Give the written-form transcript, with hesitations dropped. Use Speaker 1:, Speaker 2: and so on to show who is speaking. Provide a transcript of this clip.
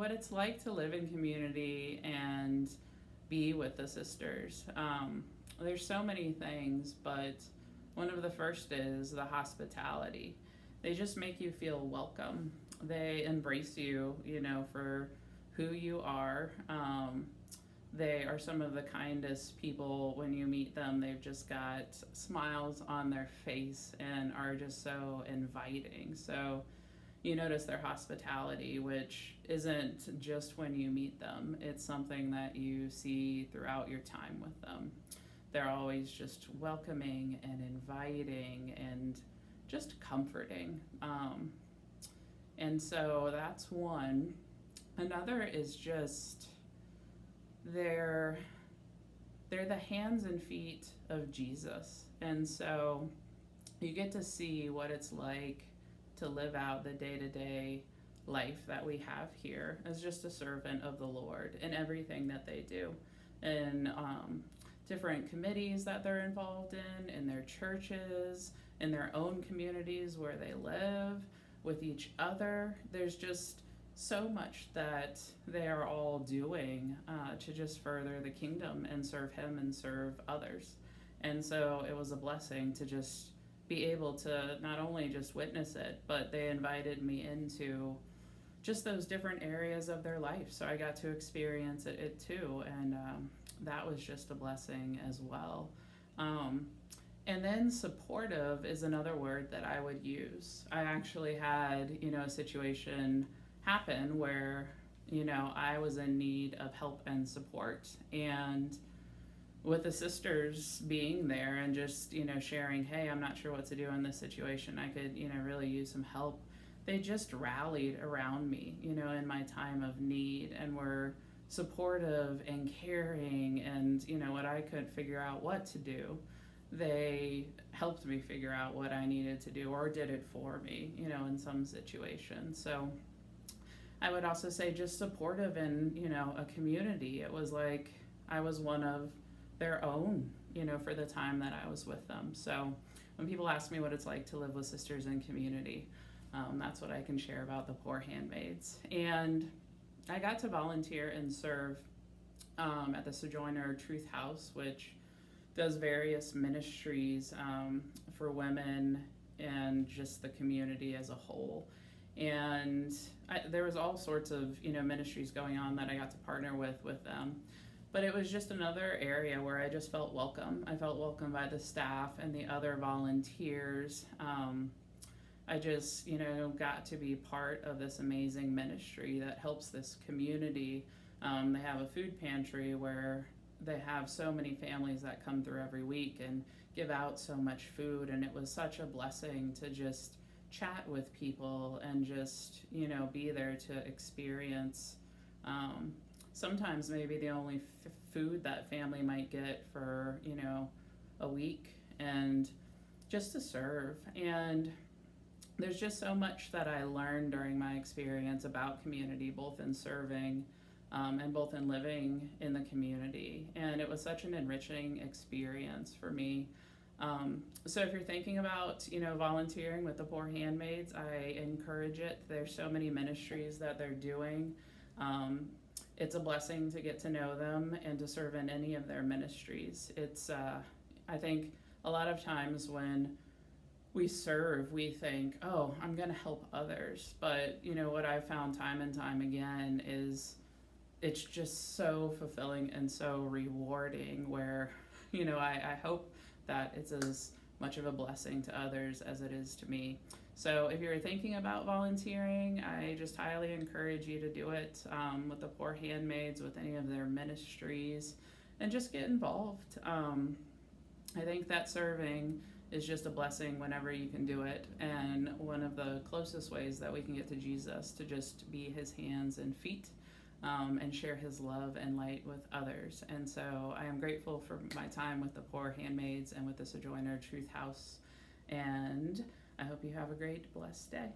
Speaker 1: what it's like to live in community and be with the sisters. There's so many things, but one of the first is the hospitality. They just make you feel welcome. They embrace you, for who you are. They are some of the kindest people when you meet them. They've just got smiles on their face and are just so inviting. So you notice their hospitality, which isn't just when you meet them, it's something that you see throughout your time with them. They're always just welcoming and inviting and just comforting. And so that's one. Another is just they're the hands and feet of Jesus. And so you get to see what it's like to live out the day-to-day life that we have here as just a servant of the Lord in everything that they do. And different committees that they're involved in their churches, in their own communities where they live, with each other. There's just so much that they are all doing to just further the kingdom and serve Him and serve others. And so it was a blessing to just be able to not only just witness it, but they invited me into just those different areas of their life. So I got to experience it too. And that was just a blessing as well. And then supportive is another word that I would use. I actually had, a situation happen where, I was in need of help and support. And with the sisters being there and just, sharing, hey, I'm not sure what to do in this situation. I could, really use some help. They just rallied around me, in my time of need and were supportive and caring. And, when I couldn't figure out what to do, they helped me figure out what I needed to do or did it for me, in some situations. So I would also say just supportive in, a community. It was like I was one of their own, for the time that I was with them. So when people ask me what it's like to live with sisters in community, that's what I can share about the Poor Handmaids. And I got to volunteer and serve at the Sojourner Truth House, which does various ministries for women and just the community as a whole. And there was all sorts of, ministries going on that I got to partner with them. But it was just another area where I just felt welcome. I felt welcome by the staff and the other volunteers. I just, got to be part of this amazing ministry that helps this community. They have a food pantry where they have so many families that come through every week and give out so much food. And it was such a blessing to just chat with people and just, be there to experience sometimes maybe the only food that family might get for, a week, and just to serve. And there's just so much that I learned during my experience about community, both in serving and both in living in the community. And it was such an enriching experience for me. So if you're thinking about, volunteering with the Poor Handmaids, I encourage it. There's so many ministries that they're doing. It's a blessing to get to know them and to serve in any of their ministries. It's, I think a lot of times when we serve, we think, oh, I'm going to help others. But, what I've found time and time again is it's just so fulfilling and so rewarding where, I hope that it's as much of a blessing to others as it is to me. So if you're thinking about volunteering, I just highly encourage you to do it with the Poor Handmaids, with any of their ministries, and just get involved. I think that serving is just a blessing whenever you can do it, and one of the closest ways that we can get to Jesus, to just be His hands and feet and share His love and light with others. And so I am grateful for my time with the Poor Handmaids and with the Sojourner Truth House, and I hope you have a great, blessed day.